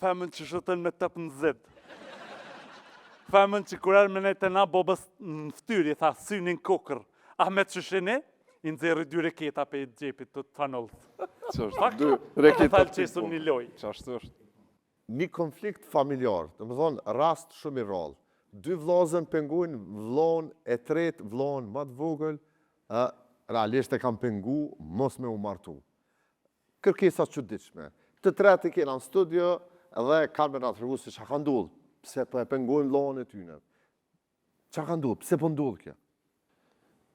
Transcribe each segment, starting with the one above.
Femën që shëtën me 18. Femën që kurar me nejtë na bobës në ftyri, tha synin kokër. Ahmet Shushini, i nëzirë 2 reketa pe i gjepit të fanollës. Qështë, 2 reketa Falë që isë një loj. Qashtu është. Një konflikt familjar, të më thonë rast shumë i rrallë. 2 vllazën pengujnë vllon e tret, vllon më të vogël, realisht e kam pengu mos me u martu. Kërkesa çuditshme. Të tretë i kena në studio edhe kanë me nga të regu se që ka ndodhë, pse po e pengujnë vllon e tyne. Që ka ndodhë, pse po ndodhë kjo?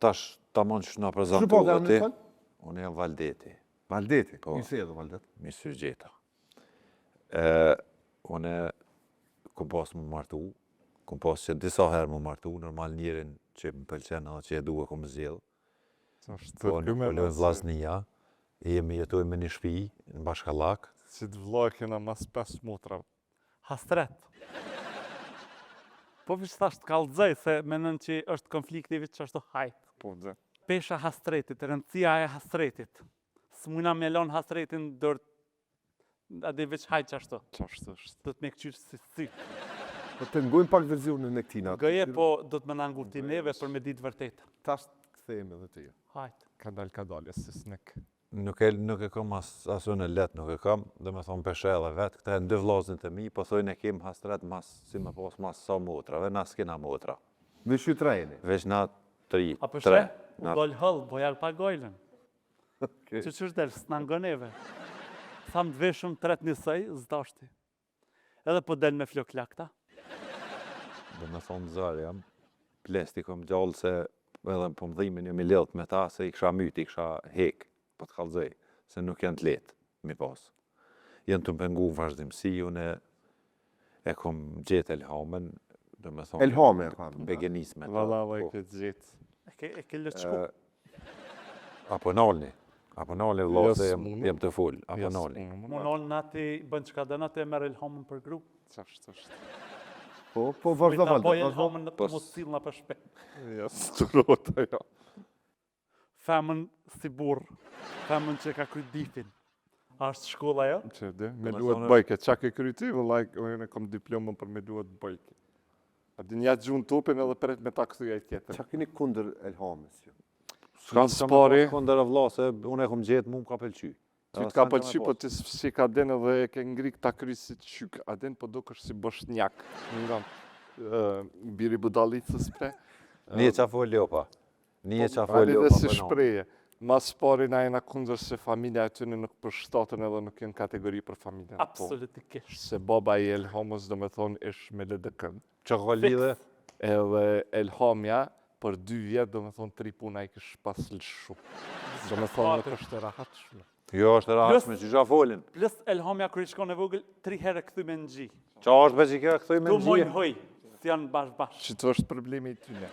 Tash, ta mund që nga Që po prezentu ka dhe në ti, fal? unë jam Valdeti, Valdeti, Po. një se edhe Valdet. Misur Gjeta. Unë kom pas më martu, kom pas që disa herë më martu, normal njerin që më pëlqen edhe që e duhe kom zjedhë. Po në pëllojnë vllaznia, jemi jetojmë me një shtëpi në Bashkallak. Si të vllaj kena mas 5 motra. Hastret. Po vishë thasht kallëzoj se menën që është konflikti vishë që është hajtë. Po, dhe. Pesha hastretit, rëndësia e hastretit. S'mujna me lon hastretin dërë, adi veç hajtë që ashtu. Qashtu është. Do të me këqyrë si sy. Po të ngujmë pak versionin e këtina. Gëje, po do të më nanguti neve për me ditë vërtet. Tash këthejmë edhe të ju. Hajtë. Ka dalë, si s'nek. Nuk e kam asu në let, nuk e kam, dhe me thonë peshe edhe vetë, këta e në 2 vllazën të mi, po thojnë e kem hastret mas, si me pas mas sa motrave, na s'kena motra. Me shy trajni. Veç na 3. A për shre? U dollë hëllë, bojar pa gojlën. Që që është delë, s'na ngoneve. Thamë të veshëm 3 njësaj, zdashti. Edhe po delë me flok lakta. Dhe me thonë zërë jam, plesti kom gjallë se edhe po më dhimin një mi lidhët me ta, se i kësha myti, i kësha hek, po të kallëzoj, se nuk janë të letë, mi pas. Janë të më pengu në vazhdimësi, unë e kom gjetë Elhamen, dhe me thonë... Elhame e kam. Begenisme. Valava e këtë gjithë. E ke lëtë shku. Apo nalni vllazë, s'munu. jem të full, apo nalni. Munon nati bën që ka dëna të e merë Elhamën për grup. Qashtu është. Po vazhdo Ta boj Valdet, vazhdo. Elhamën në mos cilë në për shpet. Ja, s'turota, ja. Femën si burë, femën që ka kryt difin. A është shkolla jo? Që dhe, me me duhet thonë- bëjke. Qa ke kryti, vëllaj, unë e kom diplomën për me duhet bëjke. A din ja gjunë topin edhe pret me ta këthuja i tjetër. Qa keni kundër Elhames ju? S'ka spari, Kondër e vllazë, unë e kom gjetë, mu më ka pëlqy. ty t'ka pëlqy, po ti si ka den edhe e ke ngri këta kry si të shyk, a den po do kësh si boshnjak. Nga biri budalicës pre. Nije qa foli opa. Nije qa Ali foli dhe opa. si po no. shpreje. Mas pari na jena kundër se familja e tyne nuk përshtatën edhe nuk jenë kategori për familja. Absolutikisht. Se baba i Elhamës do me thonë ish me LDK-n. Që ka lidhe? Edhe Elhamja për 2 vjetë do me thonë 3 puna i kësh pas lëshu. Do me thonë nuk është e rahatshme. Jo, është e rahatshme, që qa folin. Plus Elhamja kërë i shkon e vogël, 3 herë këthy me në gji. Qa është be që kjo këthuj me Tu në mojnë gjirë? hoj, si janë bashkë. Që të është problemi i tyne.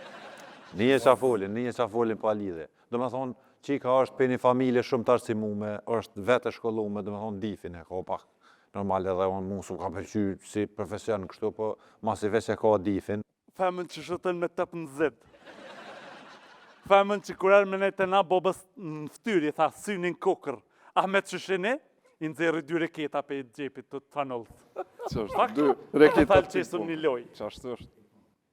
Nije qa folin pa lidhe. Do me thonë, qika është për një familje shumë të arsimume, është vetë shkollume, do me thonë difin e ka pak. Normal edhe unë mu su ka pëlqy si profesion kështu, po masi veç e ka difin. Femën që shëtën me 18. Femën që kurar me nejtë na bobës në ftyri, tha synin kokër. Ahmet Shushini, i nëzirë 2 reketa pe i gjepit të fanollës. Që është Fakt? 2 reketa. Falë që isë një loj. Qashtu është.